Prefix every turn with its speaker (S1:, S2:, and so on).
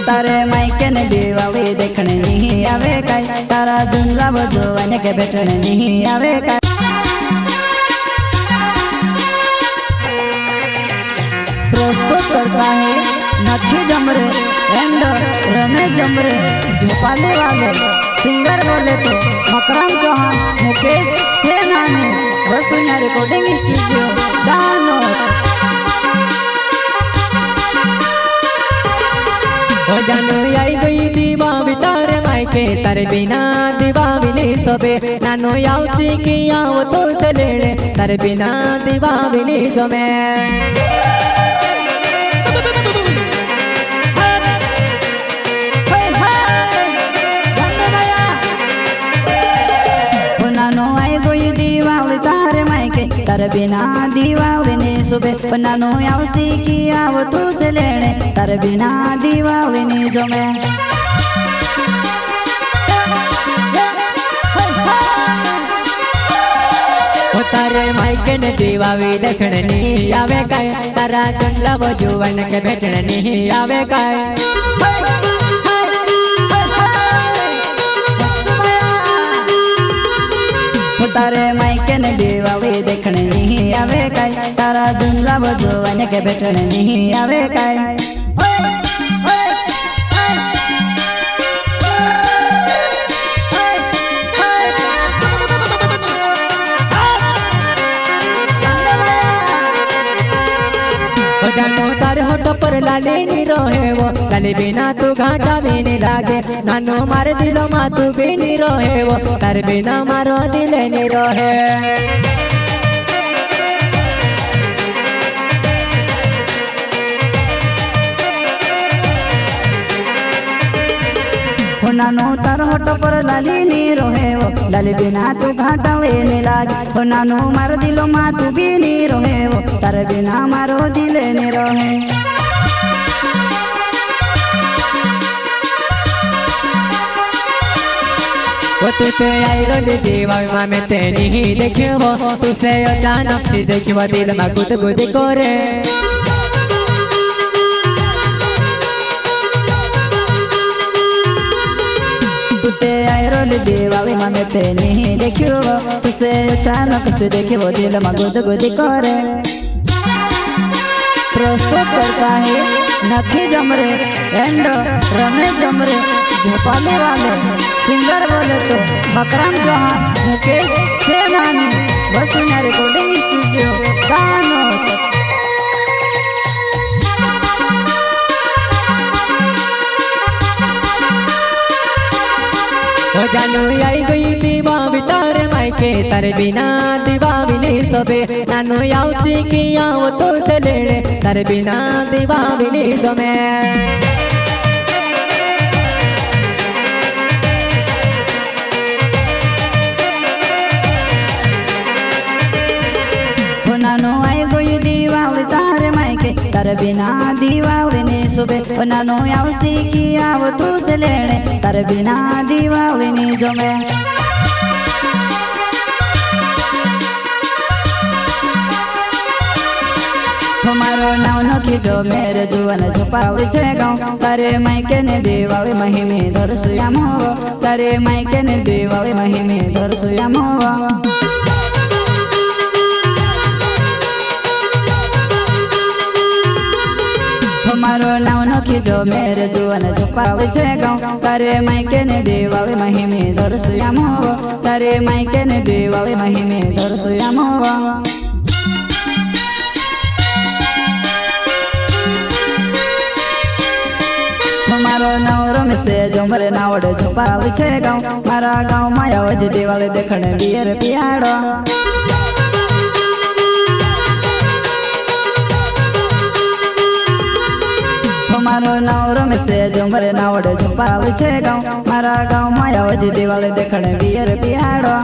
S1: तारे मायके ने दीवावी देखने नहीं आवे काई तारा जुमला बजवाने के बैठने नहीं आवे काई प्रस्तुत करता है नखी जमरे एंड रमेश जमरे झोपाले वाले सिंगर बोले तो मकरम चौहान मुकेश सेनानी वसुन्या रिकॉर्डिंग स्टूडियो दानोर।
S2: ओ जानो आई गई दीवावी तारे मायके तारे बिना दीवावी नहीं सोबे नानो यावसी की आओ तो से लेने तारे बिना दीवावी नहीं जमे तारे बिना दीवाली नहीं सुबे नानो यावसी की आओ तू से लेने तारे बिना दीवाली नहीं जमे तारे मायके ने दीवावी देखने नहीं आवे काय तारा चंदला बजुवन के बैठने नहीं आवे काय तारे मायके ने दीवावी देखने नहीं आवे काय तारा जुमला बजवाने के बैठने नहीं आवे काय जानो तारे होठ पर लाले नहीं रहे वो लाले बिना तू घाटा भी नहीं लागे नानो मारे दिलो मा तू भी नहीं रहे वो तारे बिना मारो दिल नहीं रहे नानो तार होठ पर लाली नहीं रहे वो लाली बिना तू घाटा वे नहीं लागे नानो मार दिलो मा तू भी नहीं रहे वो तार बिना मारो दिल नहीं रहे वो तू तो आई रोली दीवार में तेरी ही देखियो वो तुझसे अचानक से देखियो दिल में गुद गुद करे दीवावी में तेनी ही देखियो तुझसे अचानक से देखियो दिल में गुद गुद करे प्रस्तुत करता है नखी जमरे एंड रमेश जमरे झोपाले वाले सिंगर बोले तो मकरम चौहान मुकेश सेनानी वसुन्या रिकॉर्डिंग स्टूडियो दानोर। ओ जानो आई गई दीवावी तारे मायके तारे बिना दीवावी नहीं सोबे नानो यावसी की आओ तो से लेने तारे बिना दीवावी नहीं जमे नानो आई गई दीवावी तारे मायके तारे बिना दीवावी नहीं सोबे नानो यावसी की आओ तू से लेने तारे बिना दीवाली नहीं जमे हमारो नाव नखी जो मेरे जुवन झुपावी छे गाँव तारे मायके ने दीवावी महिमे दरसुयाम हो तारे मायके ने दीवावी महिमे दरसुयाम हो हमारो नाव नखी जो मेरे जुवन झुपावी छे गाँव तारे मायके ने दीवावी महिमे दरसुयाम हो तारे मायके ने दीवावी महिमे दरसुयाम हो हमारो नाव रमेश जमरे नावड़े झुपावी छे गाँव मारा गाँव माया वज दीवाली देखने बियर पियाड़ो हमारो नाव रमेश जमरे नावड़े झुपावी छे गाँव मारा गाँव माया वज दीवाली देखने बियर पियाड़ो।